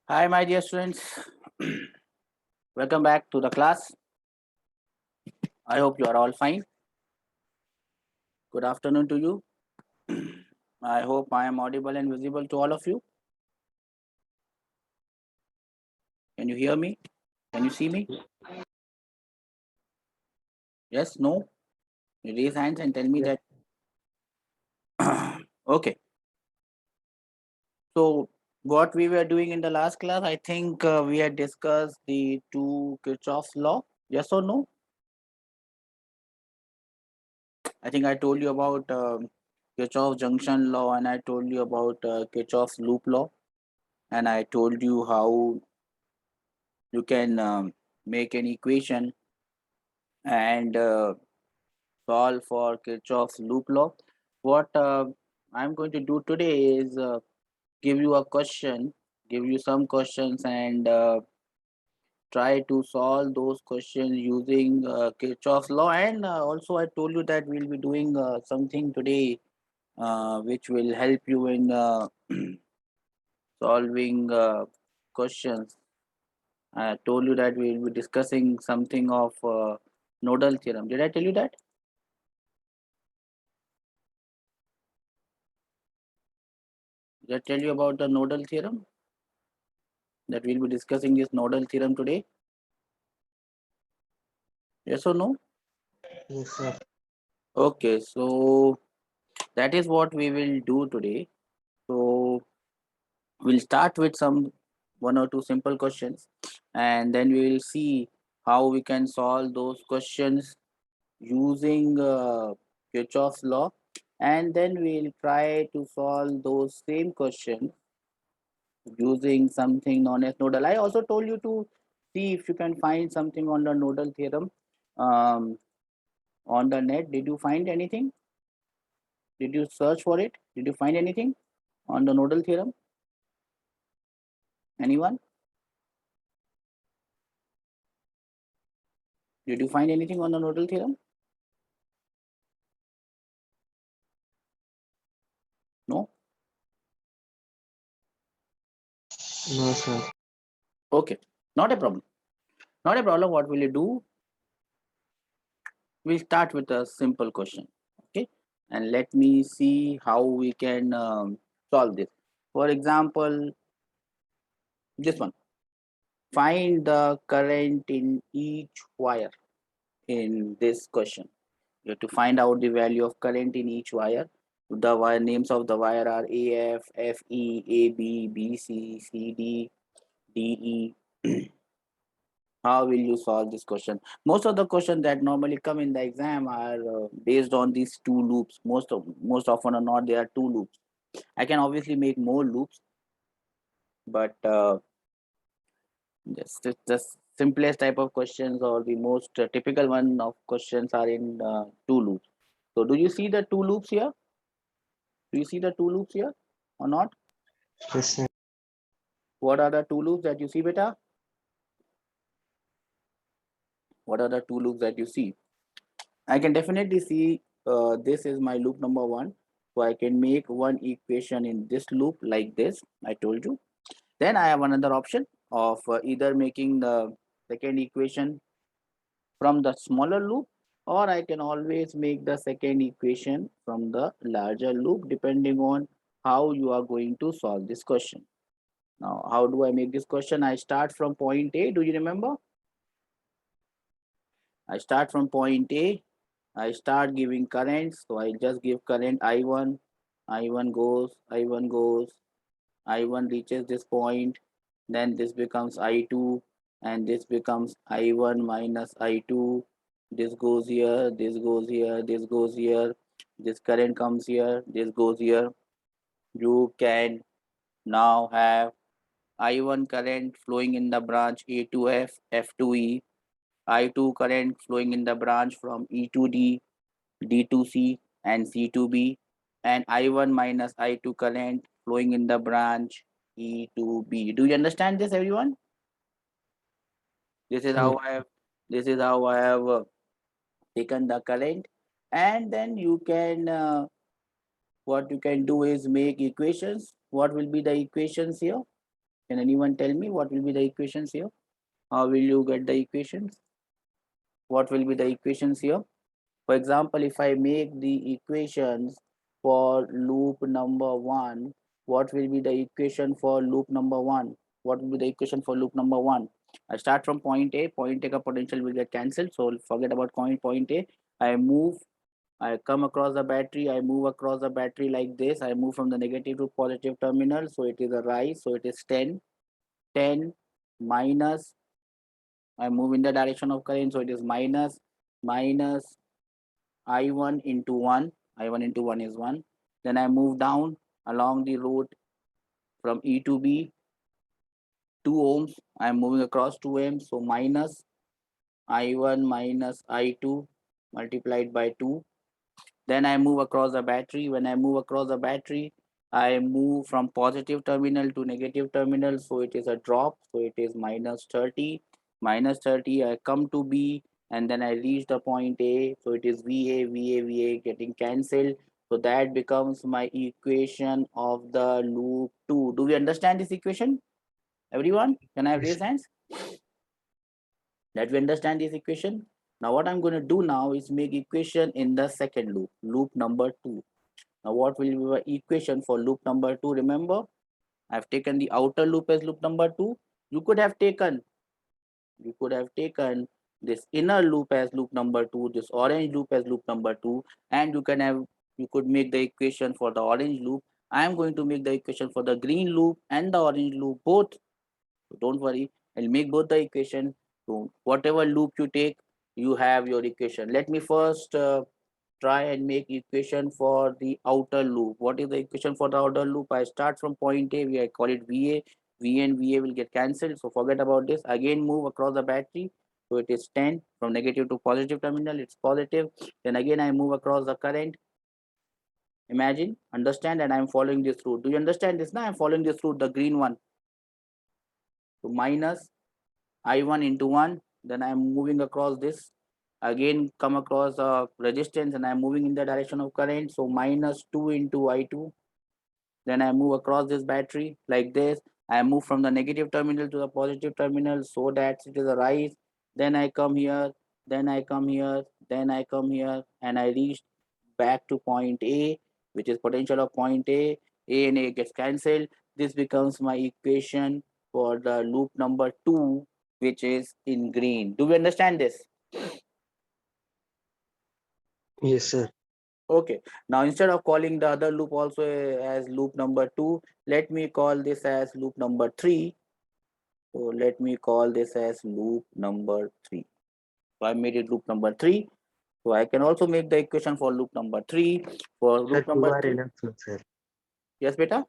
Hi, my dear students. Welcome back to the class. I hope you are all fine. Good afternoon to you. I hope I am audible and visible to all of you. Can you hear me? Can you see me? Yes, no? You raise hands and tell me that. Okay. So, what we were doing in the last class, I think we had discussed the two Kirchhoff's law. Yes or no? I think I told you about Kirchhoff's junction law, and I told you about Kirchhoff's loop law, and I told you how you can make an equation and solve for Kirchhoff's loop law. What I'm going to do today is give you a question, give you some questions, and try to solve those questions using Kirchhoff's law. And also, I told you that we'll be doing something today which will help you in solving questions. I told you that we will be discussing something of Nodal theorem. Did I tell you that? Did I tell you about the Nodal theorem? That we'll be discussing this Nodal theorem today? Yes or no? Yes, sir. Okay, so that is what we will do today. So we'll start with some one or two simple questions, and then we will see how we can solve those questions using Kirchhoff's law, and then we'll try to solve those same questions using something known as nodal. I also told you to see if you can find something on the nodal theorem on the net. Did you find anything? Did you search for it? Did you find anything on the nodal theorem? Anyone? Did you find anything on the nodal theorem? No? No, sir. Okay. Not a problem. Not a problem. What will you do? We'll start with a simple question. Okay. And let me see how we can solve this. For example, this one. Find the current in each wire in this question. You have to find out the value of current in each wire. The wire names of the wire are AF, FE, AB, BC, CD, DE. How will you solve this question? Most of the questions that normally come in the exam are based on these two loops. Most often or not, there are two loops. I can obviously make more loops, but the simplest type of questions or the most typical one of questions are in two loops. So, do you see the two loops here? Do you see the two loops here or not? Yes, sir. What are the two loops that you see, beta? What are the two loops that you see? I can definitely see this is my loop number one. So I can make one equation in this loop like this. I told you. Then I have another option of either making the second equation from the smaller loop, or I can always make the second equation from the larger loop depending on how you are going to solve this question. Now, how do I make this question? I start from point A. Do you remember? I start from point A. I start giving currents. So I just give current I1. I1 goes, I1 goes, I1 reaches this point. Then this becomes I2 and this becomes I1 minus I2. This goes here, this goes here, this goes here. This current comes here, this goes here. You can now have I1 current flowing in the branch A to F, F to E, I2 current flowing in the branch from E to D, D to C, and C to B, and I1 minus I2 current flowing in the branch E to B. Do you understand this, everyone? This is Sir. how I have. This is how I have taken the current, and then you can. What you can do is make equations. What will be the equations here? Can anyone tell me what will be the equations here? How will you get the equations? What will be the equations here? For example, if I make the equations for loop number 1, what will be the equation for loop number 1? What will be the equation for loop number 1? I start from point A. Point A ka potential will get cancelled. So forget about point A. I move, I come across the battery. I move across the battery like this. I move from the negative to positive terminal. So it is a rise. So it is 10. 10 minus, I move in the direction of current. So it is minus I1 into 1. I1 into 1 is 1. Then I move down along the road from E to B, 2 ohms. I am moving across 2 ohms. So minus I1 minus I2 multiplied by 2. Then I move across the battery. When I move across the battery, I move from positive terminal to negative terminal. So it is a drop. So it is minus 30. Minus 30, I come to B and then I reach the point A. So it is VA getting cancelled. So that becomes my equation of the loop 2. Do we understand this equation? Everyone, can I have Yes. raise hands? That we understand this equation? Now what I'm going to do now is make equation in the second loop, loop number 2. Now what will be the equation for loop number 2? Remember, I've taken the outer loop as loop number 2. You could have taken this inner loop as loop number 2, this orange loop as loop number 2, and you could make the equation for the orange loop. I am going to make the equation for the green loop and the orange loop both. So don't worry, I'll make both the equation. So whatever loop you take, you have your equation. Let me first try and make equation for the outer loop. What is the equation for the outer loop? I start from point A, we I call it VA. VA and VA will get cancelled. So forget about this. Again, move across the battery. So it is 10 from negative to positive terminal. It's positive. Then again, I move across the current. Imagine, understand, and I'm following this route. Do you understand this now? I'm following this route, the green one. So minus I1 into 1. Then I'm moving across this. Again, come across a resistance and I'm moving in the direction of current. So minus 2 into I2. Then I move across this battery like this. I move from the negative terminal to the positive terminal so that it is a rise. Then I come here, then I come here, then I come here, and I reach back to point A, which is potential of point A. A and A gets cancelled. This becomes my equation for the loop number 2, which is in green. Do we understand this? Yes, sir. Okay, now instead of calling the other loop also as loop number 2, let me call this as loop number 3. So let me call this as loop number 3. So I made it loop number 3. So I can also make the equation for loop number 3. For Sir, loop two number are 3, enough, no, sir. yes, beta?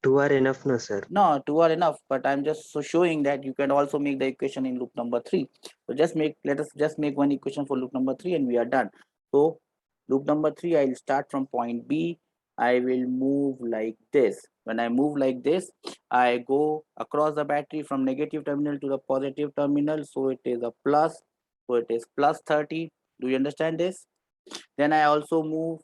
Two are enough, no, sir. No, 2 are enough, but I'm just so showing that you can also make the equation in loop number 3. So let us just make one equation for loop number 3 and we are done. So loop number 3, I'll start from point B. I will move like this. When I move like this, I go across the battery from negative terminal to the positive terminal. So it is a plus. So it is plus 30. Do you understand this? Then I also move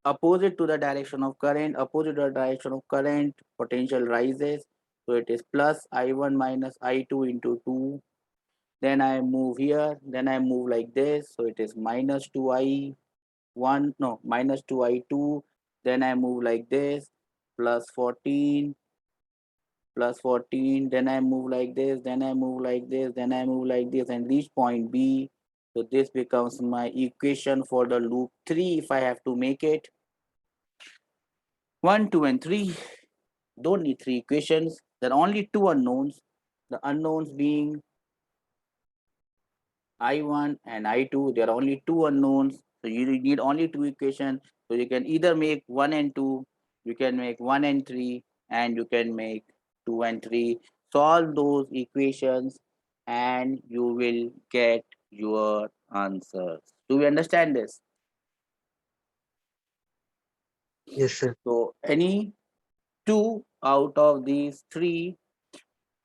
opposite to the direction of current. Opposite to the direction of current, potential rises. So it is plus I1 minus I2 into 2. Then I move here. Then I move like this. So it is minus 2I1, no, minus 2I2. Then I move like this, plus 14, plus 14. Then I move like this. Then I move like this. Then I move like this and reach point B. So this becomes my equation for the loop 3 if I have to make it. 1, 2, and 3. Don't need 3 equations. There are only 2 unknowns. The unknowns being I1 and I2. There are only 2 unknowns. So you need only 2 equations. So you can either make 1 and 2, you can make 1 and 3, and you can make 2 and 3. Solve those equations and you will get your answers. Do we understand this? Yes, sir. So any 2 out of these 3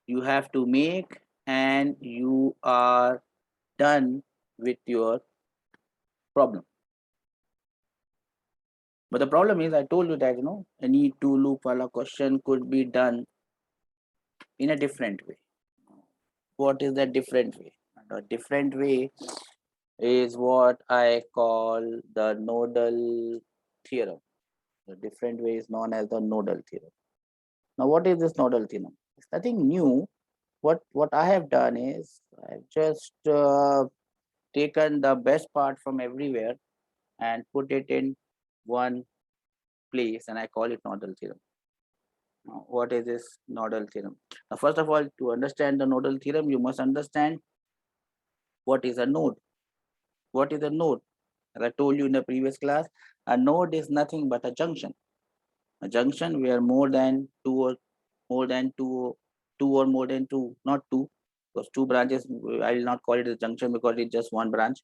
you have to make and you are done with your problem. But the problem is I told you that any 2 loop wala question could be done in a different way. What is that different way? The different way is what I call the nodal theorem. The different way is known as the nodal theorem. Now, what is this nodal theorem? It's nothing new. What I have done is I've just taken the best part from everywhere and put it in one place, and I call it nodal theorem. Now, what is this nodal theorem? Now, first of all, to understand the nodal theorem, you must understand what is a node. What is a node? As I told you in the previous class, a node is nothing but a junction. A junction where more than two or more than two, not two, because two branches, I will not call it a junction because it's just one branch.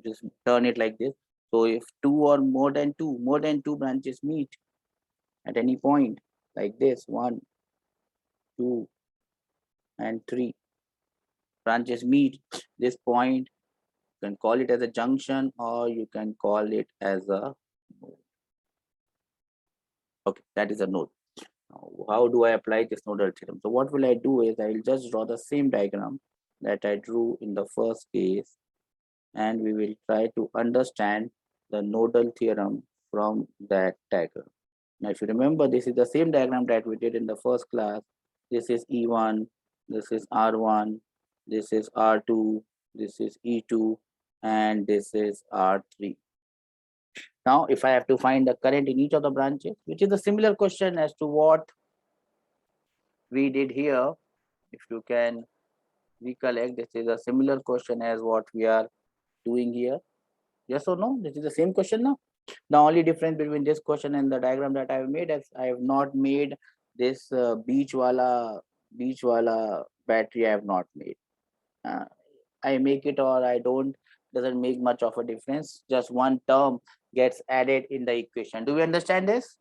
Just turn it like this. So if two or more than two branches meet at any point like this, 1, 2, and 3 branches meet this point, you can call it as a junction or you can call it as a node. Okay, that is a node. Now, how do I apply this nodal theorem? So what will I do is I will just draw the same diagram that I drew in the first case, and we will try to understand the nodal theorem from that diagram. Now, if you remember, this is the same diagram that we did in the first class. This is E1, this is R1, this is R2, this is E2, and this is R3. Now, if I have to find the current in each of the branches, which is a similar question as to what we did here, if you can recollect, this is a similar question as what we are doing here. Yes or no? This is the same question now. The only difference between this question and the diagram that I have made is I have not made this beach wala battery. I have not made. I make it or I don't, doesn't make much of a difference. Just one term gets added in the equation. Do we understand this?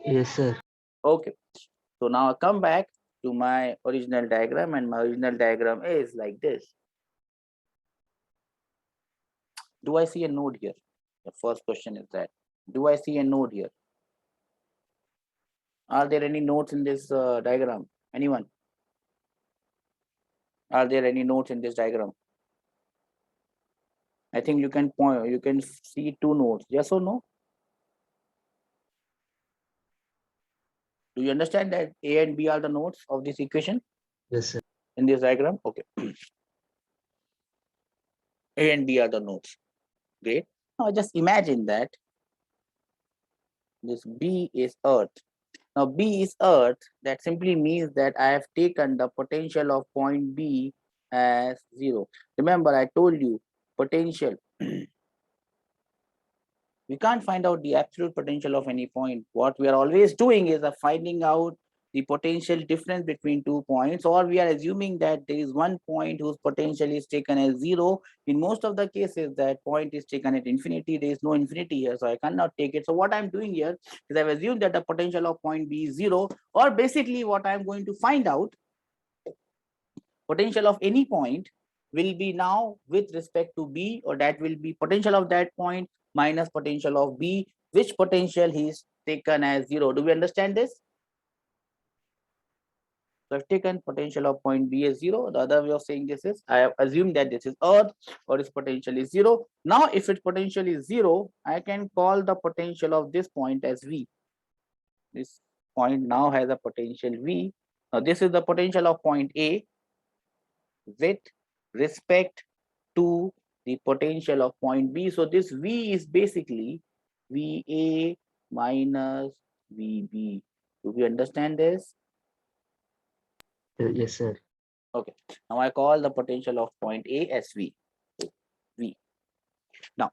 Yes, sir. Okay. So now I come back to my original diagram, and my original diagram is like this. Do I see a node here? The first question is that. Do I see a node here? Are there any nodes in this diagram? Anyone? Are there any nodes in this diagram? I think you can point, you can see two nodes. Yes or no? Do you understand that A and B are the nodes of this equation Yes, sir. in this diagram? Okay. A and B are the nodes. Great. Now just imagine that this B is Earth. Now B is Earth. That simply means that I have taken the potential of point B as 0. Remember, I told you potential. We can't find out the absolute potential of any point. What we are always doing is finding out the potential difference between 2 points, or we are assuming that there is one point whose potential is taken as 0. In most of the cases, that point is taken at infinity. There is no infinity here, so I cannot take it. So what I'm doing here is I've assumed that the potential of point B is 0, or basically what I'm going to find out, potential of any point will be now with respect to B, or that will be potential of that point minus potential of B, which potential is taken as 0. Do we understand this? So I've taken potential of point B as 0. The other way of saying this is I have assumed that this is Earth, or its potential is 0. Now, if its potential is 0, I can call the potential of this point as V. This point now has a potential V. Now, this is the potential of point A with respect to the potential of point B. So this V is basically VA minus VB. Do we understand this? Yes, sir. Okay. Now I call the potential of point A as V. V. Now,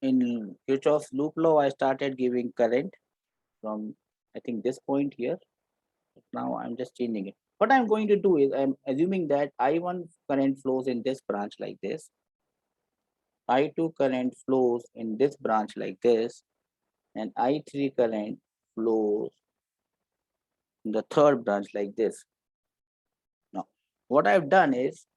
in Kirchhoff's loop law, I started giving current from, I think, this point here. Now I'm just changing it. What I'm going to do is I'm assuming that I1 current flows in this branch like this. I2 current flows in this branch like this, and I3 current flows in the third branch like this. Now, what I've done is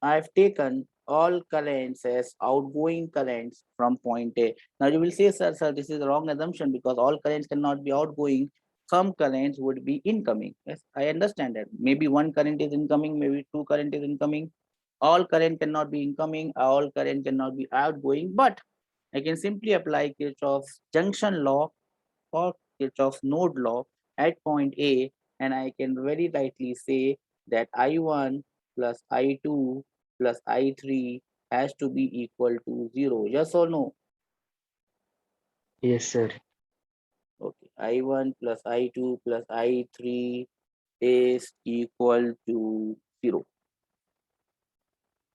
I've taken all currents as outgoing currents from point A. Now you will say, sir, this is a wrong assumption because all currents cannot be outgoing. Some currents would be incoming. Yes, I understand that. Maybe one current is incoming, maybe two current is incoming. All current cannot be incoming, all current cannot be outgoing, but I can simply apply Kirchhoff's junction law or Kirchhoff's node law at point A, and I can very rightly say that I1 plus I2 plus I3 has to be equal to 0. Yes or no? Yes, sir. Okay. I1 plus I2 plus I3 is equal to 0.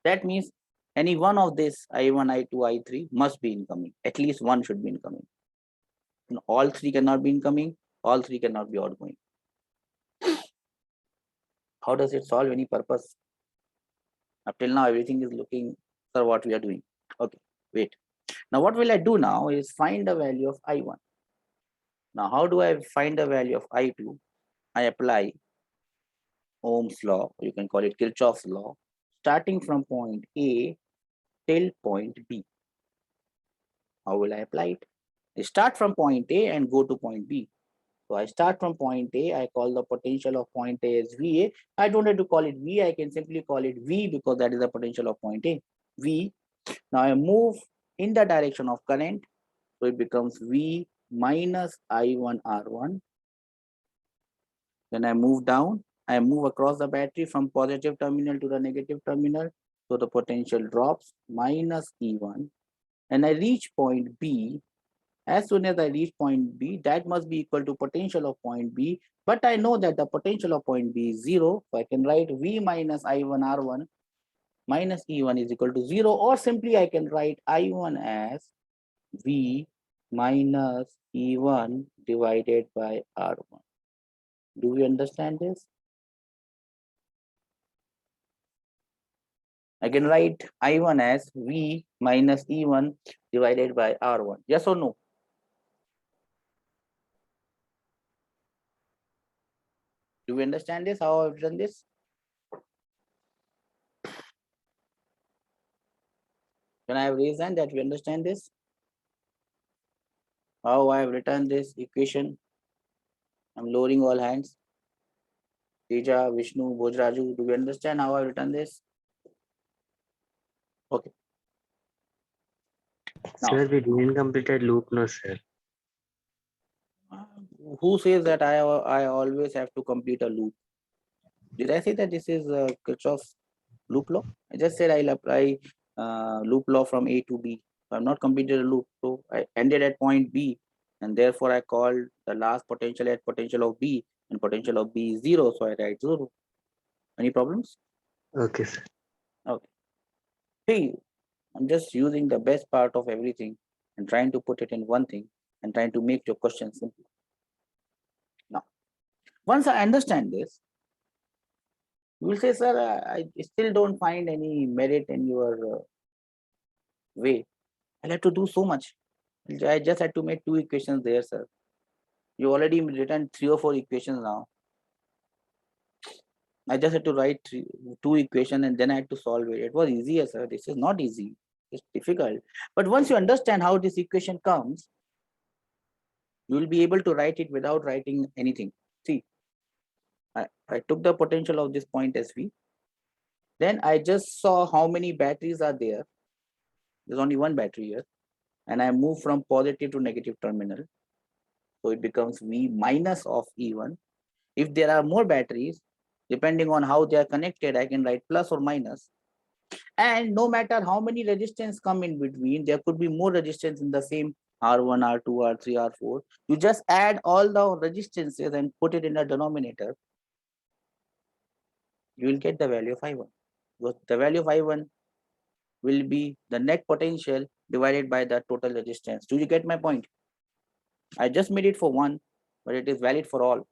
That means any one of this I1, I2, I3 must be incoming. At least one should be incoming. All three cannot be incoming. All three cannot be outgoing. How does it solve any purpose? Up till now, everything is looking for what we are doing. Okay, wait. Now, what will I do now is find the value of I1. Now, how do I find the value of I2? I apply Ohm's law, or you can call it Kirchhoff's law, starting from point A till point B. How will I apply it? I start from point A and go to point B. So I start from point A, I call the potential of point A as VA. I don't have to call it V, I can simply call it V because that is the potential of point A, V. Now I move in the direction of current, so it becomes V minus I1 R1. Then I move down, I move across the battery from positive terminal to the negative terminal, so the potential drops minus E1, and I reach point B. As soon as I reach point B, that must be equal to potential of point B, but I know that the potential of point B is 0, so I can write V minus I1 R1 minus E1 is equal to 0, or simply I can write I1 as V minus E1 divided by R1. Do we understand this? I can write I1 as V minus E1 divided by R1. Yes or no? Do we understand this? How I've done this? Can I have reason that we understand this? How I have written this equation? I'm lowering all hands. Teja, Vishnu, Bojraju, do we understand how I've written this? Okay. Now, Sir, we didn't complete a loop, no, sir. who says that I always have to complete a loop? Did I say that this is Kirchhoff's loop law? I just said I'll apply loop law from A to B. So I'm not completed a loop. So I ended at point B, and therefore I called the last potential at potential of B, and potential of B is 0. So I write 0. Any problems? Okay, sir. Okay. Hey, I'm just using the best part of everything and trying to put it in one thing and trying to make your question simple. Now, once I understand this, you will say, sir, I still don't find any merit in your way. I'll have to do so much. I just had to make two equations there, sir. You already written 3 or 4 equations now. I just had to write two equations and then I had to solve it. It was easier, sir. This is not easy. It's difficult. But once you understand how this equation comes, you will be able to write it without writing anything. See, I took the potential of this point as V. Then I just saw how many batteries are there. There's only one battery here. And I move from positive to negative terminal. So it becomes V minus of E1. If there are more batteries, depending on how they are connected, I can write plus or minus. And no matter how many resistance come in between, there could be more resistance in the same R1, R2, R3, R4. You just add all the resistances and put it in the denominator. You will get the value of I1. Because the value of I1 will be the net potential divided by the total resistance. Do you get my point? I just made it for one, but it is valid for all.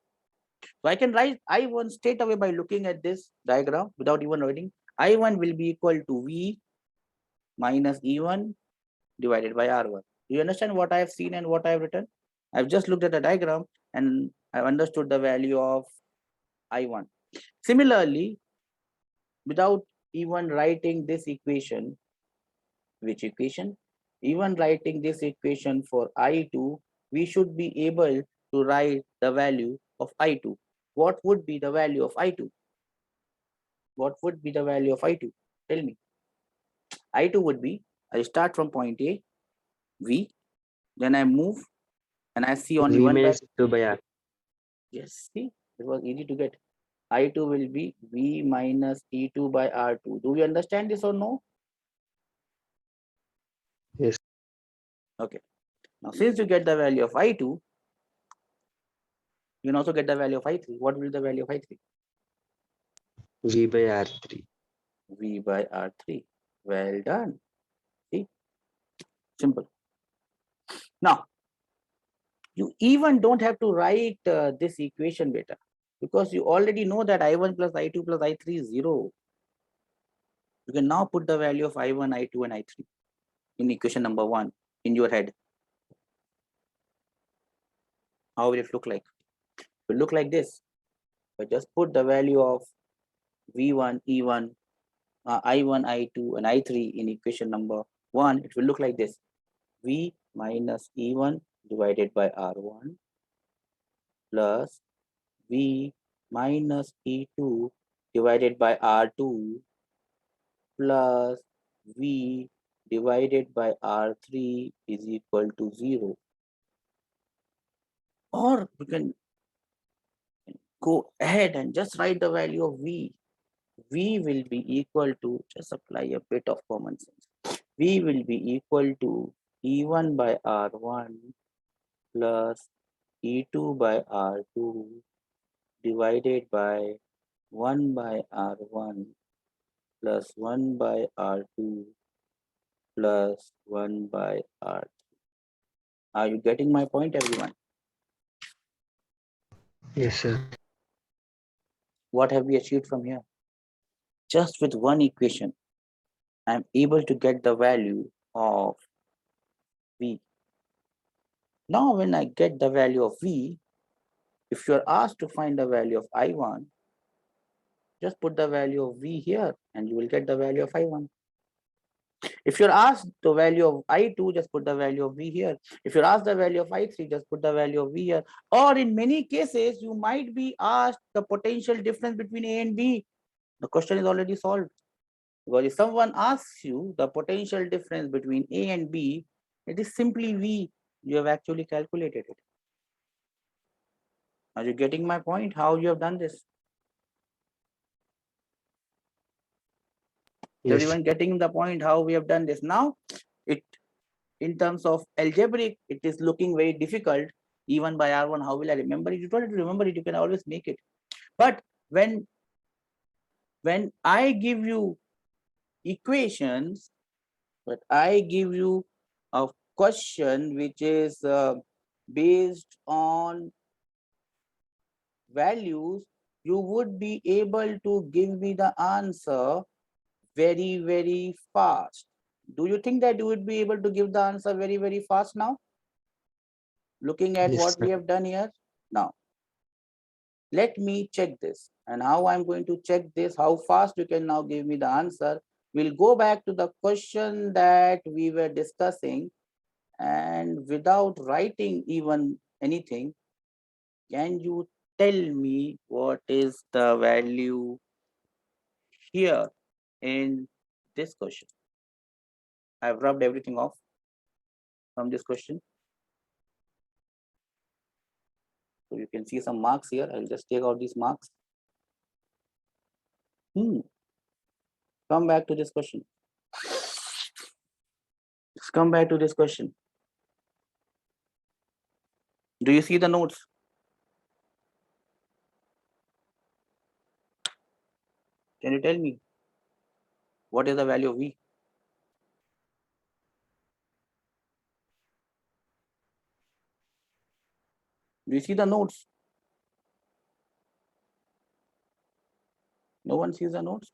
So I can write I1 straight away by looking at this diagram without even writing. I1 will be equal to V minus E1 divided by R1. Do you understand what I have seen and what I have written? I've just looked at the diagram and I've understood the value of I1. Similarly, without even writing this equation, which equation? Even writing this equation for I2, we should be able to write the value of I2. What would be the value of I2? What would be the value of I2? Tell me. I2 would be, I start from point A, V, then I move and I see only V one value. minus 2 by R. Yes, see, it was easy to get. I2 will be V minus E2 by R2. Do you understand this or no? Yes. Okay. Now, since you get the value of I2, you can also get the value of I3. What will be the value of I3? V by R3. V by R3. Well done. See, simple. Now, you even don't have to write this equation better because you already know that I1 plus I2 plus I3 is 0. You can now put the value of I1, I2, and I3 in equation number 1 in your head. How will it look like? It will look like this. But just put the value of V1, E1, I1, I2, and I3 in equation number 1. It will look like this. V minus E1 divided by R1 plus V minus E2 divided by R2 plus V divided by R3 is equal to 0. Or we can go ahead and just write the value of V. V will be equal to, just apply a bit of common sense. V will be equal to E1 by R1 plus E2 by R2 divided by 1 by R1 plus 1 by R2 plus 1 by R3. Are you getting my point, everyone? Yes, sir. What have we achieved from here? Just with one equation, I'm able to get the value of V. Now, when I get the value of V, if you're asked to find the value of I1, just put the value of V here and you will get the value of I1. If you're asked the value of I2, just put the value of V here. If you're asked the value of I3, just put the value of V here. Or in many cases, you might be asked the potential difference between A and B. The question is already solved. Because if someone asks you the potential difference between A and B, it is simply V. You have actually calculated it. Are you getting my point? How you have done this? Yes. Everyone getting the point how we have done this? Now, it in terms of algebraic, it is looking very difficult. Even by R1, how will I remember it? You don't have to remember it. You can always make it. But when I give you equations, but I give you a question which is based on values, you would be able to give me the answer very, very fast. Do you think that you would be able to give the answer very, very fast now? Looking at Yes, what sir. we have done here? Now, let me check this. And how I'm going to check this, how fast you can now give me the answer. We'll go back to the question that we were discussing, and without writing even anything, can you tell me what is the value here in this question? I've rubbed everything off from this question. So you can see some marks here. I'll just take out these marks. Come back to this question. Let's come back to this question. Do you see the notes? Can you tell me what is the value of V? Do you see the notes? No one sees the notes?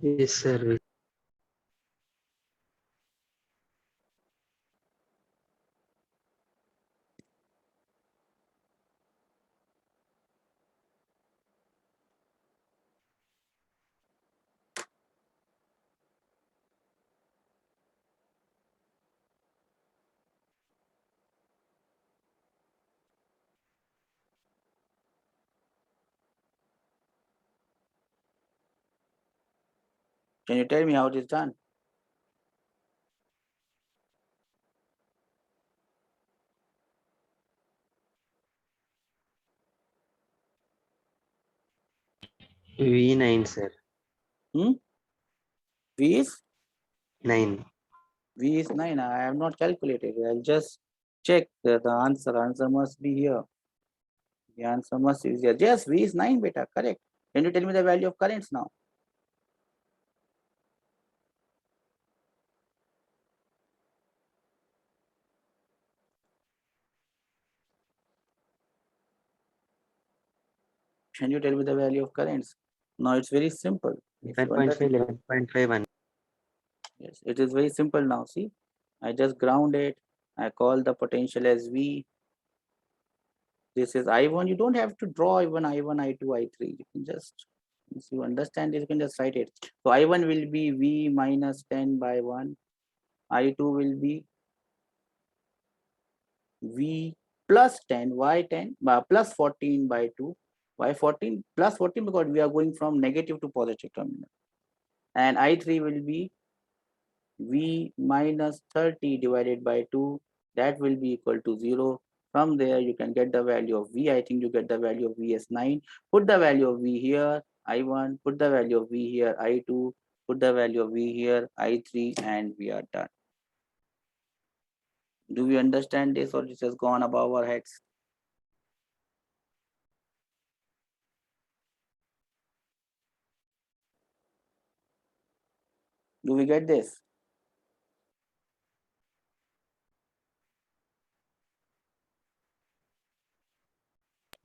Yes, sir. Can you tell me how it is done? V9, sir. Hmm? V is 9. V is 9. I have not calculated. I'll just check the answer. Answer must be here. The answer must be here. Yes, V is 9 beta. Correct. Can you tell me the value of currents now? Can you tell me the value of currents? Now it's very simple. If you 11.5, understand. 11.51. Yes, it is very simple now. See, I just ground it. I call the potential as V. This is I1. You don't have to draw even I1, I2, I3. You can just, if you understand it, you can just write it. So I1 will be V minus 10 by 1. I2 will be V plus 10, Y 10, plus 14 by 2. Why 14? Plus 14 because we are going from negative to positive terminal. And I3 will be V minus 30 divided by 2. That will be equal to 0. From there, you can get the value of V. I think you get the value of V as 9. Put the value of V here, I1. Put the value of V here, I2. Put the value of V here, I3, and we are done. Do we understand this, or this has gone above our heads? Do we get this?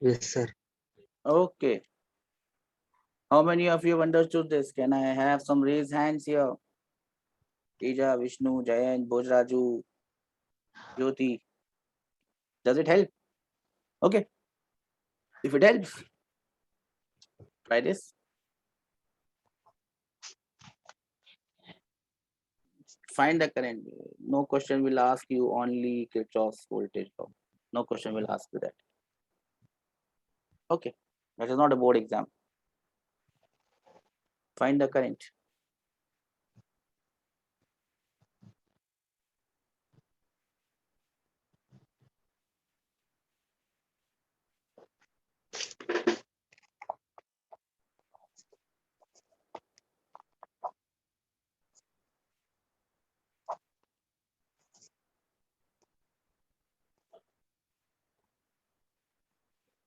Yes, sir. Okay. How many of you have understood this? Can I have some raised hands here? Teja, Vishnu, Jayant, Bojraju, Jyoti. Does it help? Okay. If it helps, try this. Find the current. No question will ask you only Kirchhoff's voltage law. No question will ask you that. Okay. That is not a board exam. Find the current.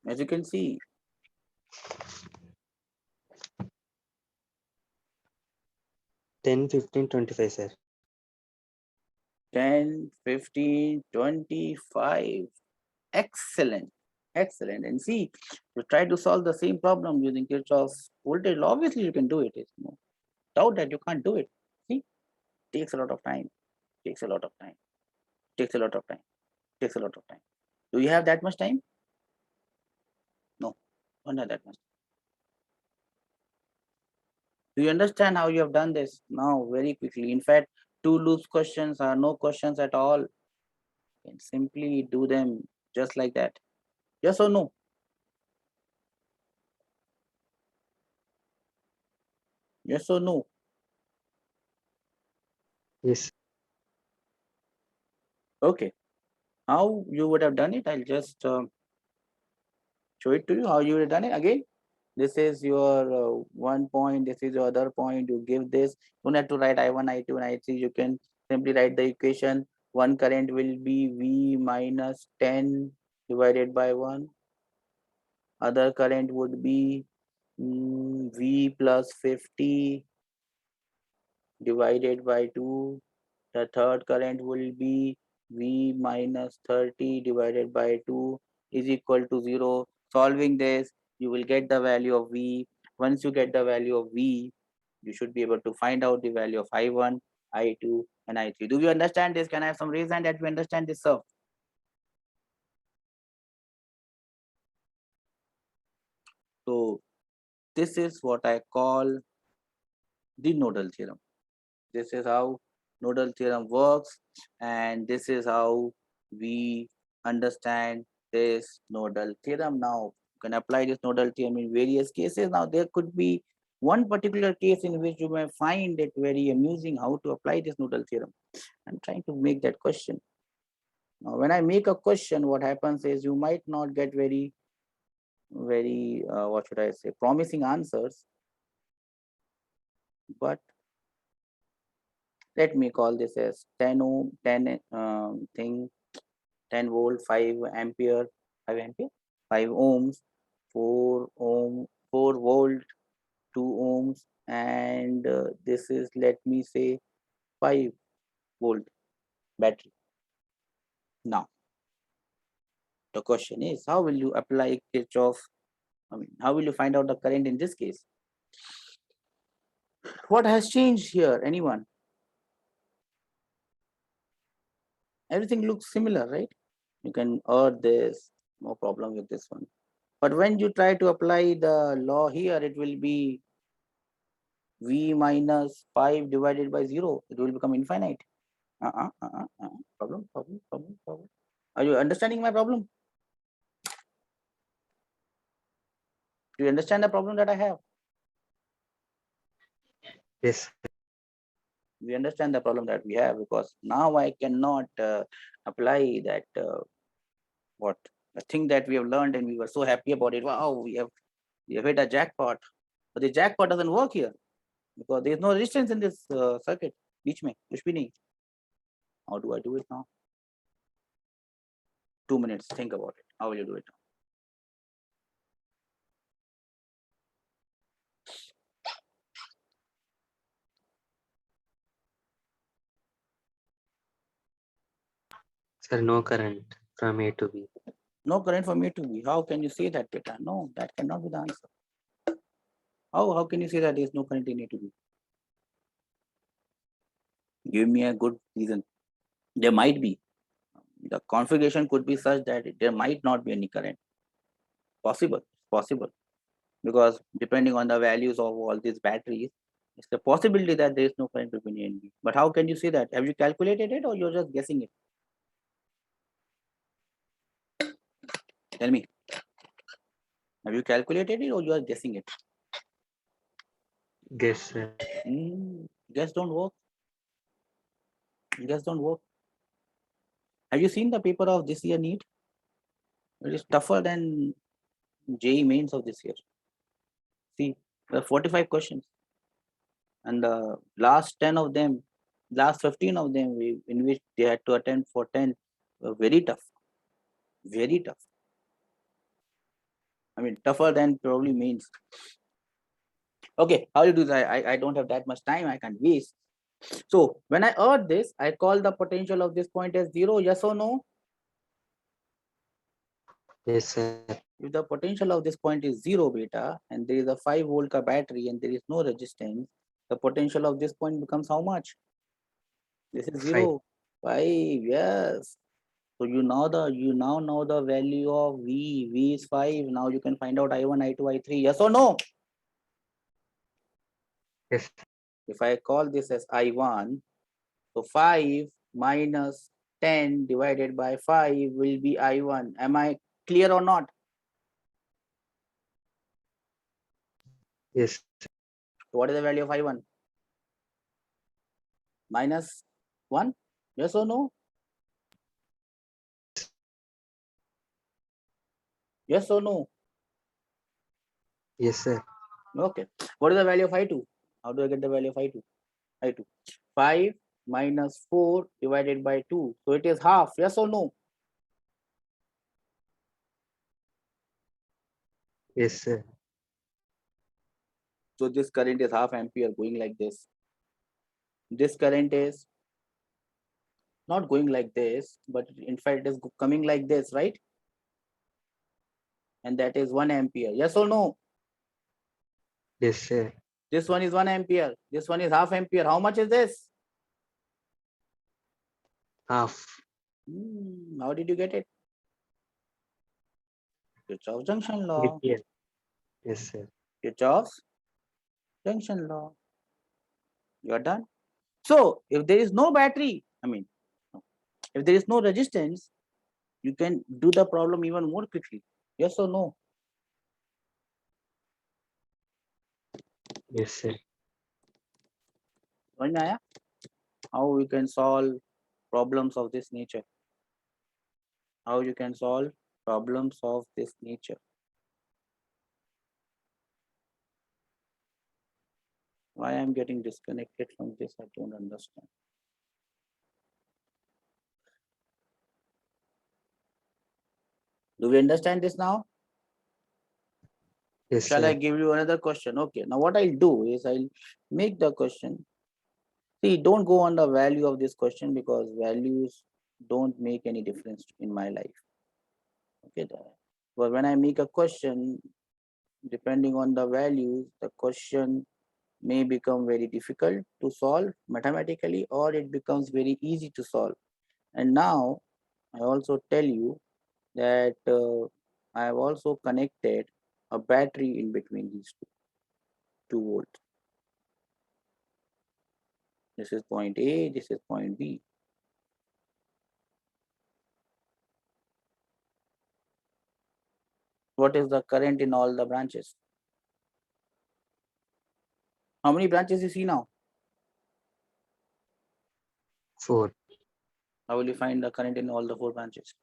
As you can see, 10, 15, 25, sir. 10, 15, 25. Excellent. Excellent. And see, you try to solve the same problem using Kirchhoff's voltage law. Obviously, you can do it. It's no doubt that you can't do it. See, takes a lot of time. Takes a lot of time. Takes a lot of time. Takes a lot of time. Do you have that much time? No, don't have that much. Do you understand how you have done this? Now, very quickly. In fact, two loops questions are no questions at all. You can simply do them just like that. Yes or no? Yes or no? Yes. Okay. How you would have done it? I'll just show it to you how you would have done it. Again, this is your one point. This is your other point. You give this. You don't have to write I1, I2, and I3. You can simply write the equation. One current will be V minus 10 divided by 1. Other current would be V plus 50 divided by 2. The third current will be V minus 30 divided by 2 is equal to 0. Solving this, you will get the value of V. Once you get the value of V, you should be able to find out the value of I1, I2, and I3. Do you understand this? Can I have some reason that we understand this, sir? So this is what I call the nodal theorem. This is how nodal theorem works, and this is how we understand this nodal theorem. Now you can apply this nodal theorem in various cases. Now there could be One particular case in which you may find it very amusing how to apply this Nodal theorem. I'm trying to make that question. Now, when I make a question, what happens is you might not get very, what should I say, promising answers. But let me call this as 10 ohm, 10 thing, 10 volt, 5 ampere, 5 ampere, 5 ohms, 4 ohm, 4 volt, 2 ohms, and this is, let me say, 5 volt battery. Now, the question is, how will you apply Kirchhoff? How will you find out the current in this case? What has changed here? Anyone? Everything looks similar, right? You can earn this, no problem with this one. But when you try to apply the law here, it will be V minus 5 divided by 0. It will become infinite. Problem. Are you understanding my problem? Do you understand the problem that I have? Yes. We understand the problem that we have, because now I cannot apply that what the thing that we have learned and we were so happy about it. Wow, we have hit a jackpot. But the jackpot doesn't work here because there is no resistance in this circuit. Beach mein kuch bhi nahi. How do I do it now? 2 minutes. Think about it. How will you do it now? Sir, no current from A to B. No current from A to B. How can you say that, beta? No, that cannot be the answer. How can you say that there is no current in A to B? Give me a good reason. There might be. The configuration could be such that there might not be any current. Possible, because depending on the values of all these batteries, it's the possibility that there is no current between A and B. But how can you say that? Have you calculated it or you're just guessing it? Tell me. Have you calculated it or you are guessing it? Guess, sir. Guess don't work. Guess don't work. Have you seen the paper of this year NEET? It is tougher than JEE mains of this year. See, there are 45 questions. And the last 10 of them, last 15 of them, in which they had to attempt for 10, were very tough. Very tough. I mean, tougher than probably mains. Okay, how do you do that? I don't have that much time. I can't waste. So when I earth this, I call the potential of this point as 0. Yes or no? Yes, sir. If the potential of this point is 0 beta, and there is a 5 volt battery and there is no resistance, the potential of this point becomes how much? This is 0. 5. Yes. So you now know the value of V. V is 5. Now you can find out I1, I2, I3. Yes or no? Yes. If I call this as I1, so 5 minus 10 divided by 5 will be I1. Am I clear or not? Yes. So what is the value of I1? Minus 1? Yes or no? Yes or no? Yes, sir. Okay. What is the value of I2? How do I get the value of I2? I2. 5 minus 4 divided by 2. So it is half. Yes or no? Yes, sir. So this current is half ampere going like this. This current is not going like this, but in fact it is coming like this, right? And that is 1 ampere. Yes or no? Yes, sir. This one is 1 ampere. This one is half ampere. How much is this? Half. How did you get it? Kirchhoff's junction law. Yes, sir. Kirchhoff's junction law. You are done. So if there is no battery, if there is no resistance, you can do the problem even more quickly. Yes or no? Yes, sir. समझ में आया? How we can solve problems of this nature? How you can solve problems of this nature? Why I'm getting disconnected from this? I don't understand. Do we understand this now? Yes, Shall sir. I give you another question? Okay. Now what I'll do is I'll make the question. See, don't go on the value of this question because values don't make any difference in my life. Okay. But when I make a question, depending on the values, the question may become very difficult to solve mathematically or it becomes very easy to solve. And now I also tell you that I have also connected a battery in between these two volts. This is point A, this is point B. What is the current in all the branches? How many branches you see now? 4. How will you find the current in all the 4 branches?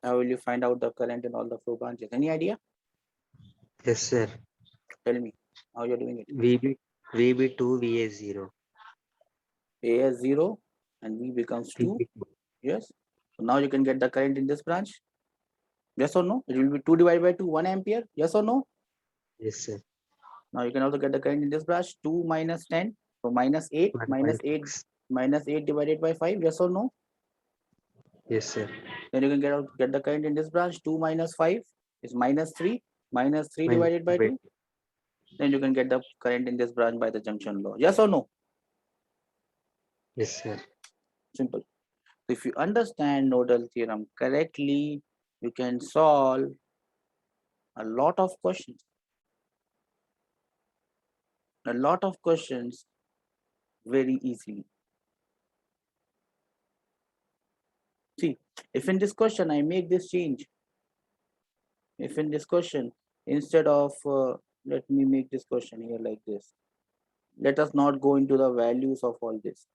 How will you find out the current in all the 4 branches? Any idea? Yes, sir. Tell me how you're doing it. VB2, VA0. A is 0 and V becomes 2. VB2. Yes. So now you can get the current in this branch. Yes or no? It will be 2 divided by 2, 1 ampere. Yes or no? Yes, sir. Now you can also get the current in this branch. 2 minus 10. So minus 8. Minus 8. 1.6. Minus 8 divided by 5. Yes or no? Yes, sir. Then you can get the current in this branch. 2 minus 5 is minus 3. Minus 3 Minus divided by 2. 20. Then you can get the current in this branch by the junction law. Yes or no? Yes, sir. Simple. So if you understand nodal theorem correctly, you can solve a lot of questions. A lot of questions very easily. See, if in this question I make this change, if in this question, instead of, let me make this question here like this. Let us not go into the values of all this.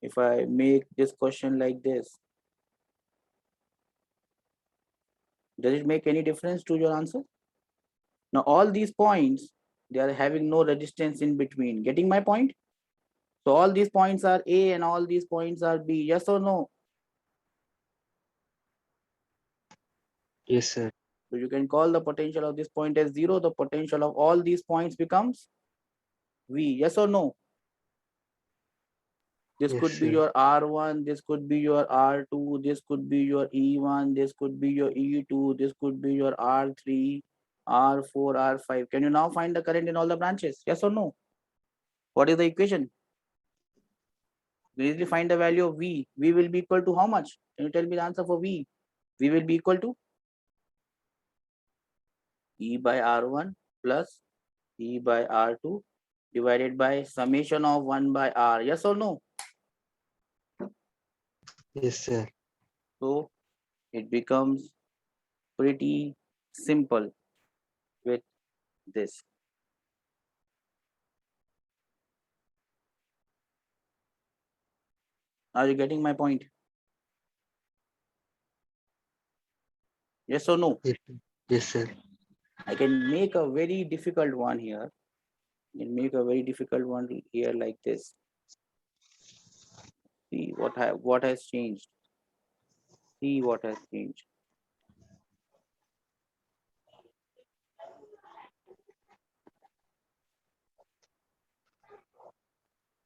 If I make this question like this, does it make any difference to your answer? Now, all these points, they are having no resistance in between. Getting my point? So all these points are A and all these points are B. Yes or no? Yes, sir. So you can call the potential of this point as 0. The potential of all these points becomes V. Yes or no? This Yes, could be sir. your R1, this could be your R2, this could be your E1, this could be your E2, this could be your R3, R4, R5. Can you now find the current in all the branches? Yes or no? What is the equation? We easily find the value of V. V will be equal to how much? Can you tell me the answer for V? V will be equal to E by R1 plus E by R2 divided by summation of 1 by R. Yes or no? Yes, sir. So it becomes pretty simple with this. Are you getting my point? Yes or no? Yes, sir. Yes, sir. I can make a very difficult one here. I can make a very difficult one here like this. See what has changed. See what has changed.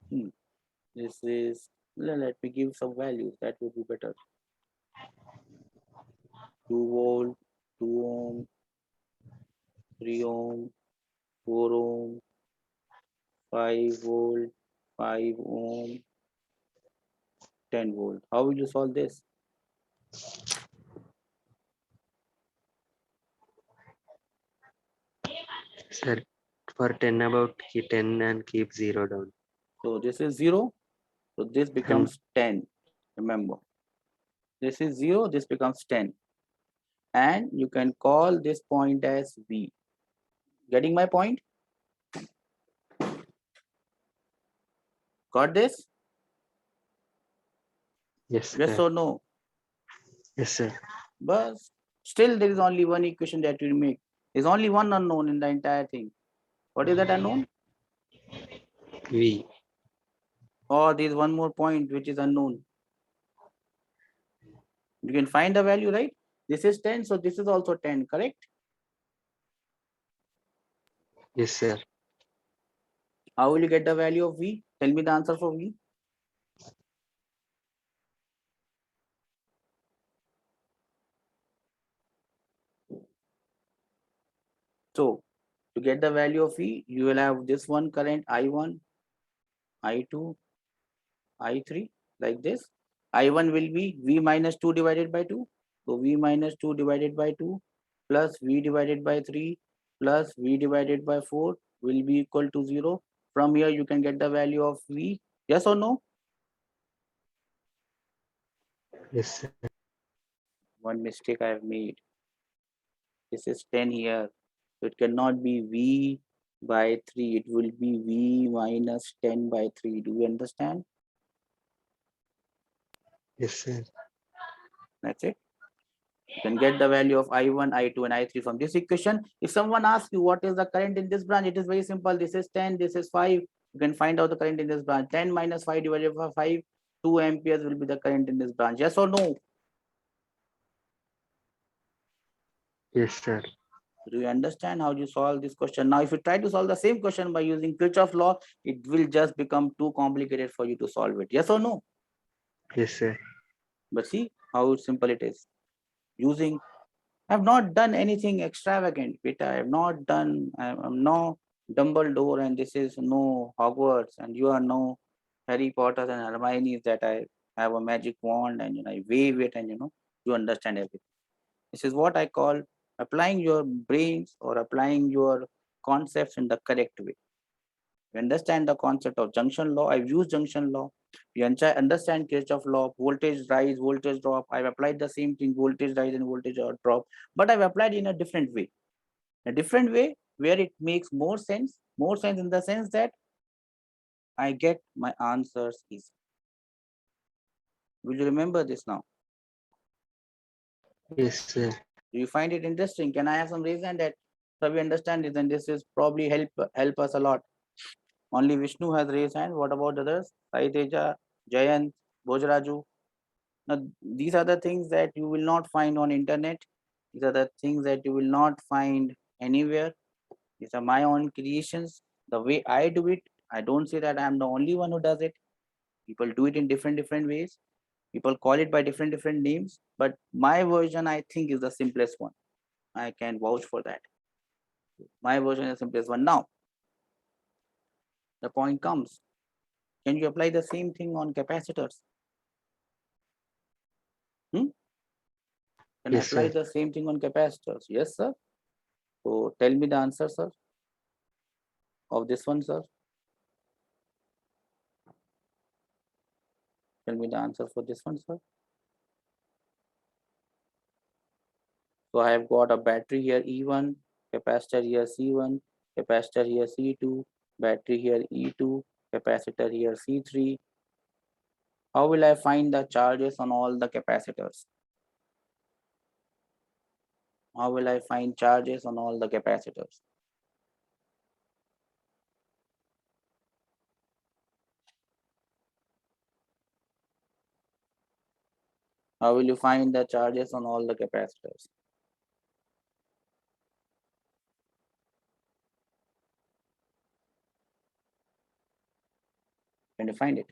Hmm. This is, let me give some values. That would be better. 2 volt, 2 ohm, 3 ohm, 4 ohm, 5 volt, 5 ohm, 10 volt. How will you solve this? Sir, for 10 about 10 and keep 0 down. So this is 0. So this And becomes 10. Remember, this is 0. This becomes 10. And you can call this point as V. Getting my point? Got this? yes, Yes sir. or no? Yes, sir. But still there is only one equation that will make. There's only one unknown in the entire thing. What is that unknown? V. Or there is one more point which is unknown. You can find the value, right? This is 10, so this is also 10, correct? Yes, sir. How will you get the value of V? Tell me the answer for V. So to get the value of V, you will have this one current I1, I2, I3 like this. I1 will be V minus 2 divided by 2. So V minus 2 divided by 2 plus V divided by 3 plus V divided by 4 will be equal to 0. From here you can get the value of V. Yes or no? Yes, sir. One mistake I have made. This is 10 here. So it cannot be V by 3. It will be V minus 10 by 3. Do you understand? Yes, sir. That's it. You can get the value of I1, I2, and I3 from this equation. If someone asks you what is the current in this branch, it is very simple. This is 10, this is 5. You can find out the current in this branch. 10 minus 5 divided by 5, 2 amperes will be the current in this branch. Yes or no? Yes, sir. Do you understand how you solve this question? Now, if you try to solve the same question by using Kirchhoff law, it will just become too complicated for you to solve it. Yes or no? Yes, sir. But see how simple it is. Using, I have not done anything extravagant, Peter. I have not done, I'm no Dumbledore and this is no Hogwarts and you are no Harry Potter and Hermione that I have a magic wand and I wave it and you understand everything. This is what I call applying your brains or applying your concepts in the correct way. You understand the concept of junction law. I've used junction law. You understand Kirchhoff law, voltage rise, voltage drop. I've applied the same thing, voltage rise and voltage drop, but I've applied in a different way. A different way where it makes more sense in the sense that I get my answers easy. Will you remember this now? Yes, sir. Do you find it interesting? Can I have some reason that so we understand it and this is probably help us a lot? Only Vishnu has raised hand. What about others? Sai Teja, Jayant, Bojraju. Now, these are the things that you will not find on internet. These are the things that you will not find anywhere. These are my own creations. The way I do it, I don't say that I'm the only one who does it. People do it in different ways. People call it by different names. But my version, I think, is the simplest one. I can vouch for that. My version is the simplest one. Now, the point comes. Can you apply the same thing on capacitors? Hmm? Can I Yes, apply sir. the same thing on capacitors? Yes, sir. So tell me the answer, sir, of this one, sir. Tell me the answer for this one, sir. So I have got a battery here E1, capacitor here C1, capacitor here C2, battery here E2, capacitor here C3. How will I find the charges on all the capacitors? How will I find charges on all the capacitors? How will you find the charges on all the capacitors? Can you find it?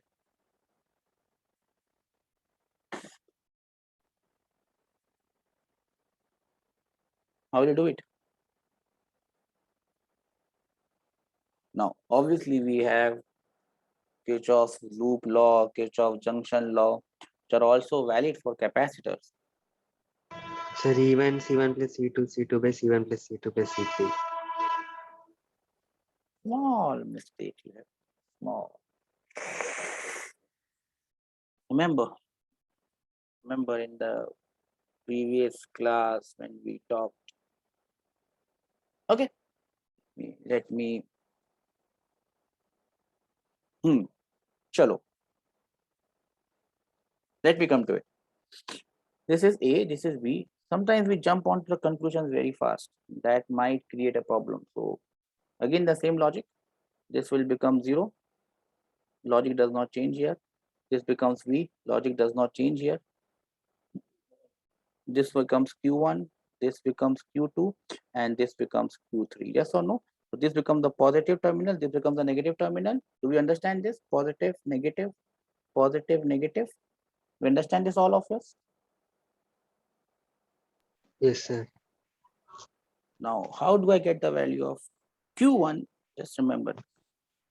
How will you do it? Now, obviously, we have Kirchhoff's loop law, Kirchhoff junction law, which are also valid for capacitors. Sir, even C1 plus C2, C2 by C1 plus C2 plus C3. Small mistake here. Small. Remember in the previous class when we talked. Okay, let me. Chalo. Let me come to it. This is A, this is B. Sometimes we jump onto the conclusions very fast. That might create a problem. So again, the same logic. This will become 0. Logic does not change here. This becomes V. Logic does not change here. This becomes Q1. This becomes Q2. And this becomes Q3. Yes or no? So this becomes the positive terminal. This becomes the negative terminal. Do we understand this? Positive, negative, positive, negative. We understand this, all of us? Yes, sir. Now, how do I get the value of Q1? Just remember.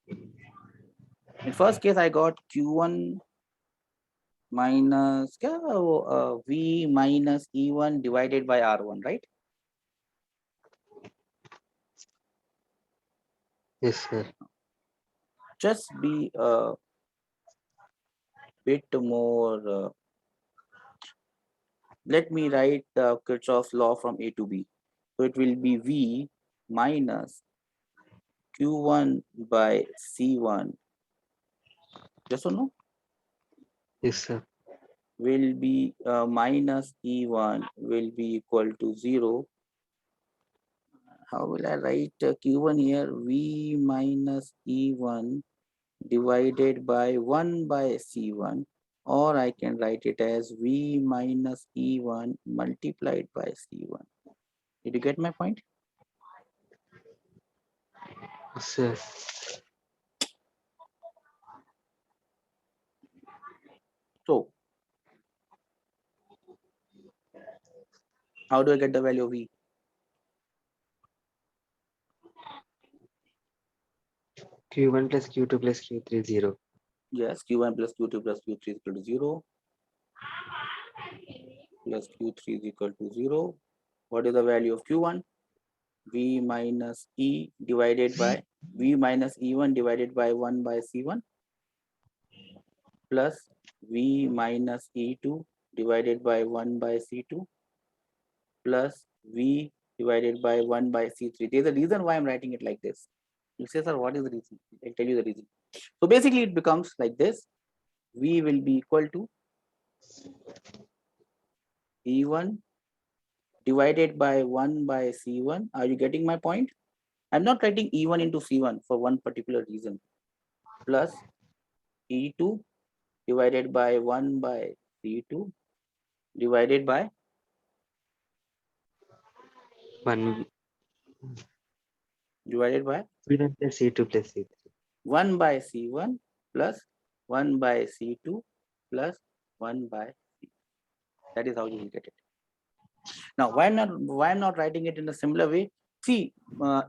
In first case, I got Q1 minus V minus E1 divided by R1, right? Yes, sir. Just be a bit more. Let me write the Kirchhoff's law from A to B. So it will be V minus Q1 by C1. Yes or no? Yes, sir. Will be minus E1 will be equal to 0. How will I write Q1 here? V minus E1 divided by 1 by C1, or I can write it as V minus E1 multiplied by C1. Did you get my point? Yes, sir. So, how do I get the value of V? Q1 plus Q2 plus Q3 0. Yes, Q1 plus Q2 plus Q3 is equal to 0, plus Q3 is equal to 0. What is the value of Q1? V minus E divided by V minus E1 divided by 1 by C1 plus V minus E2 divided by 1 by C2 plus V divided by 1 by C3. There's a reason why I'm writing it like this. You say, sir, what is the reason? I'll tell you the reason. So basically it becomes like this. V will be equal to E1 divided by 1 by C1. Are you getting my point? I'm not writing E1 into C1 for one particular reason. Plus E2 divided by 1 by C2 divided by 1 C1 plus C2 plus C3. 1 by C1 plus 1 by C2 plus 1 by C. That is how you will get it. Now, why I'm not writing it in a similar way? See,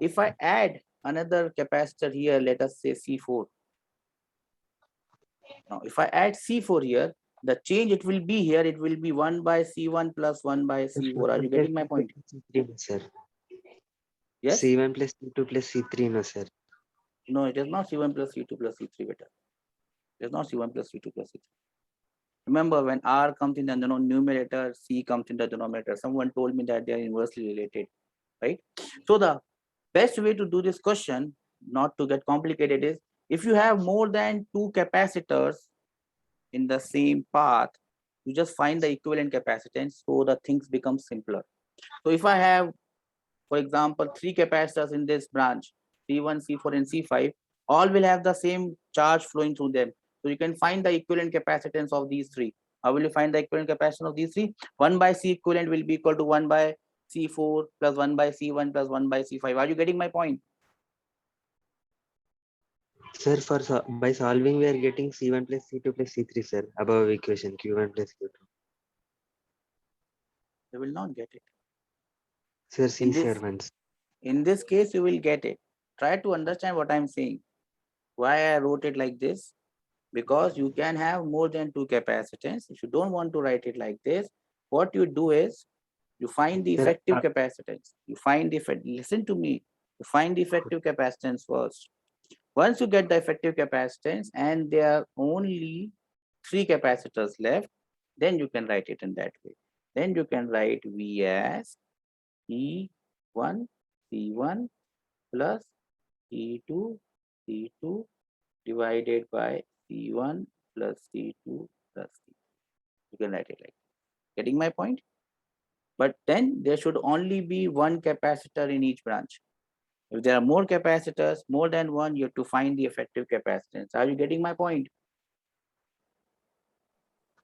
if I add another capacitor here, let us say C4. Now, if I add C4 here, the change it will be here, it will be 1 by C1 plus 1 by C4. Are you getting my point? C3, sir. Yes? C1 plus C2 plus C3, no, sir. No, it is not C1 plus C2 plus C3 better. It is not C1 plus C2 plus C3. Remember, when R comes in the numerator, C comes in the denominator. Someone told me that they are inversely related, right? So the best way to do this question, not to get complicated, is if you have more than 2 capacitors in the same path, you just find the equivalent capacitance, so the things become simpler. So if I have, for example, 3 capacitors in this branch, C1, C4, and C5, all will have the same charge flowing through them. So you can find the equivalent capacitance of these 3. How will you find the equivalent capacitance of these 3? 1 by C equivalent will be equal to 1 by C4 plus 1 by C1 plus 1 by C5. Are you getting my point? Sir, by solving, we are getting C1 plus C2 plus C3, sir. Above equation, Q1 plus Q2. You will not get it. Sir, C, sir, once. In this case, you will get it. Try to understand what I'm saying. Why I wrote it like this. because you can have more than two capacitance. If you don't want to write it like this, what you do is you find the Sir, effective capacitance. You find the listen to me. You find the effective capacitance first. Once you get the effective capacitance and there are only three capacitors left, then you can write it in that way. Then you can write V as E1 C1 plus E2 C2 divided by C1 plus C2 plus C. You can write it like that. Getting my point? But then there should only be one capacitor in each branch. If there are more capacitors, more than one, you have to find the effective capacitance. Are you getting my point?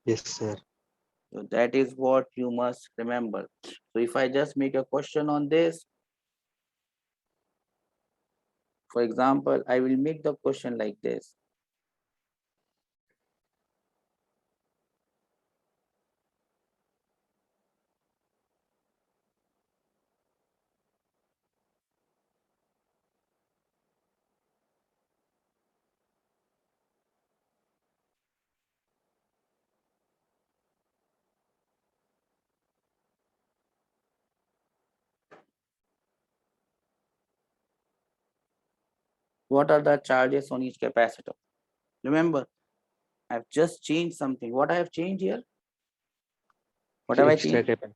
yes, sir. So that is what you must remember. So if I just make a question on this, for example, I will make the question like this. What are the charges on each capacitor? Remember, I've just changed something. What I have changed here? What have I Extra changed? capacity.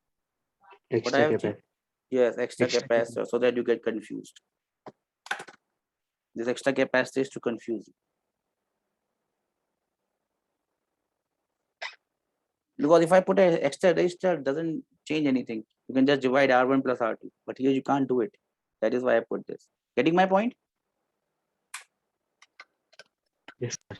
What I Extra have changed? capacity. Yes, extra Extra capacity. capacitor, so that you get confused. This extra capacitor is to confuse you. Because if I put an extra resistor, it doesn't change anything. You can just divide R1 plus R2. But here you can't do it. That is why I put this. Getting my point? Yes, sir.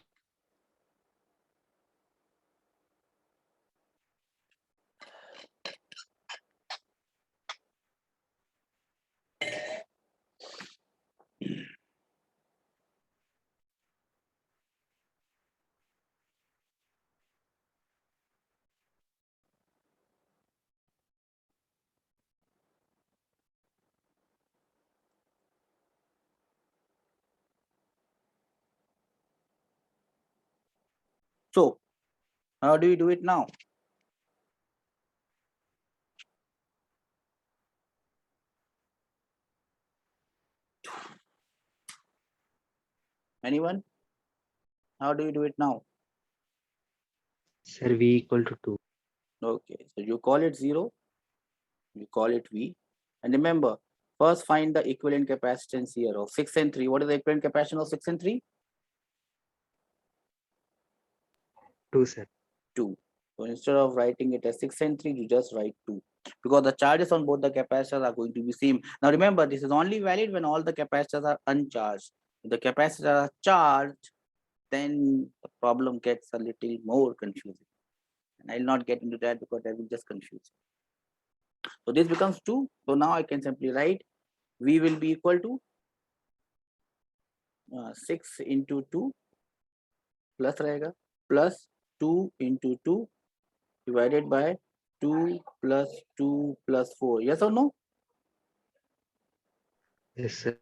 So how do you do it now? Anyone? How do you do it now? Sir, V equal to 2. Okay, so you call it 0, you call it V. And remember, first find the equivalent capacitance here of 6 and 3. What is the equivalent capacitance of 6 and 3? 2, sir. 2. So instead of writing it as 6 and 3, you just write 2. Because the charges on both the capacitors are going to be same. Now remember, this is only valid when all the capacitors are uncharged. If the capacitors are charged, then the problem gets a little more confusing. And I'll not get into that because that will just confuse. So this becomes 2. So now I can simply write V will be equal to 6 into 2 plus रहेगा plus 2 into 2 divided by 2 plus 2 plus 4. Yes or no? Yes, sir.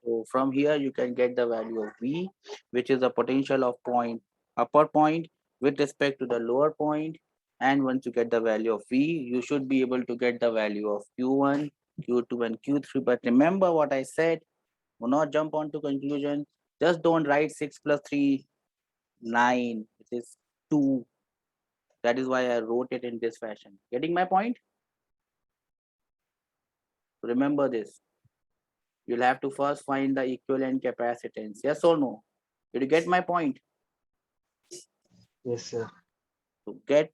So from here you can get the value of V, which is the potential of point upper point with respect to the lower point. And once you get the value of V, you should be able to get the value of Q1, Q2, and Q3. But remember what I said, do not jump on to conclusion. Just don't write 6 plus 3, 9. It is 2. That is why I wrote it in this fashion. Getting my point? Remember this. You'll have to first find the equivalent capacitance. Yes or no? Did you get my point? Yes, sir. To get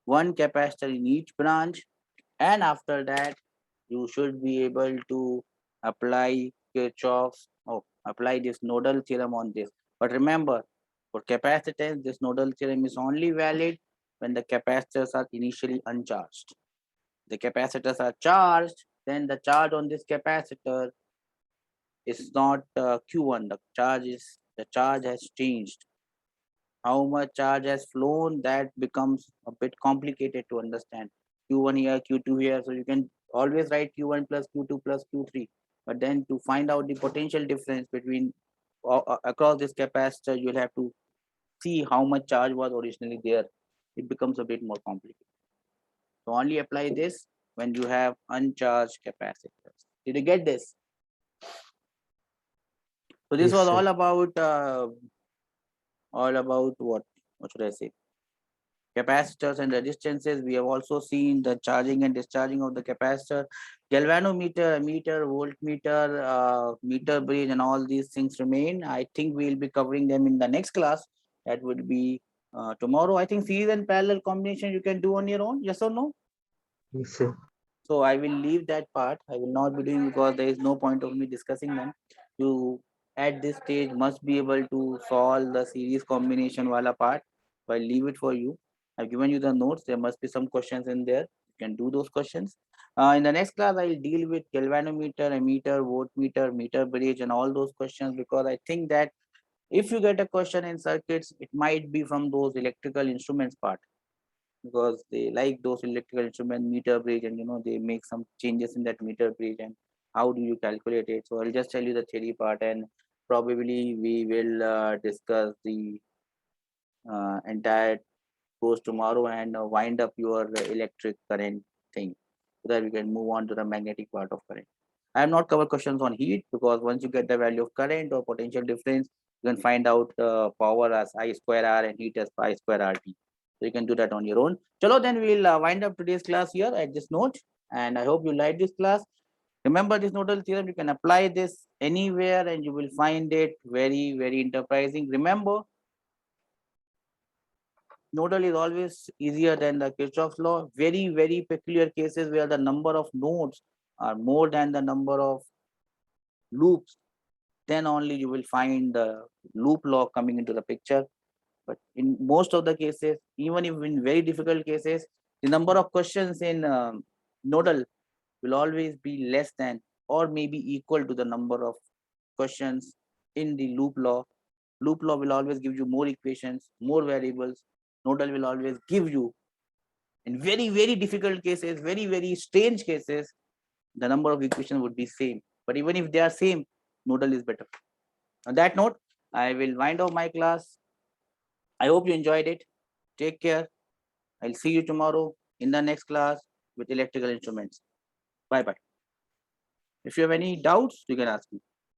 one capacitor in each branch, and after that you should be able to apply Kirchhoff's apply this nodal theorem on this. But remember, for capacitance, this nodal theorem is only valid when the capacitors are initially uncharged. The capacitors are charged, then the charge on this capacitor is not Q1. The charge has changed. How much charge has flown, that becomes a bit complicated to understand. Q1 here, Q2 here, so you can always write Q1 plus Q2 plus Q3. But then to find out the potential difference between across this capacitor, you'll have to see how much charge was originally there, it becomes a bit more complicated. So only apply this when you have uncharged capacitors. Did you get this? So this Yes, was sir. all about what? What should I say? Capacitors and resistances. We have also seen the charging and discharging of the capacitor, galvanometer, ammeter, voltmeter, meter bridge, and all these things remain. I think we'll be covering them in the next class. That would be tomorrow. I think series and parallel combination you can do on your own. Yes or no? Yes, sir. So I will leave that part. I will not be doing because there is no point of me discussing them. You at this stage must be able to solve the series combination wala part. So I leave it for you. I've given you the notes. There must be some questions in there. You can do those questions. In the next class, I'll deal with galvanometer, ammeter, voltmeter, meter bridge, and all those questions because I think that if you get a question in circuits, it might be from those electrical instruments part because they like those electrical instrument meter bridge and they make some changes in that meter bridge and how do you calculate it. So I'll just tell you the theory part and probably we will discuss the entire course tomorrow and wind up your electric current thing so that we can move on to the magnetic part of current. I have not covered questions on heat because once you get the value of current or potential difference, you can find out power as I square R and heat as I square RT. So you can do that on your own. Chalo, then we'll wind up today's class here at this note. And I hope you like this class. Remember this nodal theorem, you can apply this anywhere and you will find it very, very enterprising. Remember, nodal is always easier than the Kirchhoff's law. Very, very peculiar cases where the number of nodes are more than the number of loops, then only you will find the loop law coming into the picture. But in most of the cases, even if in very difficult cases, the number of questions in nodal will always be less than or maybe equal to the number of questions in the loop law. Loop law will always give you more equations, more variables. Nodal will always give you, in very, very difficult cases, very, very strange cases, the number of equations would be same. But even if they are same, nodal is better. On that note, I will wind up my class. I hope you enjoyed it. Take care. I'll see you tomorrow in the next class with electrical instruments. Bye bye. If you have any doubts, you can ask me.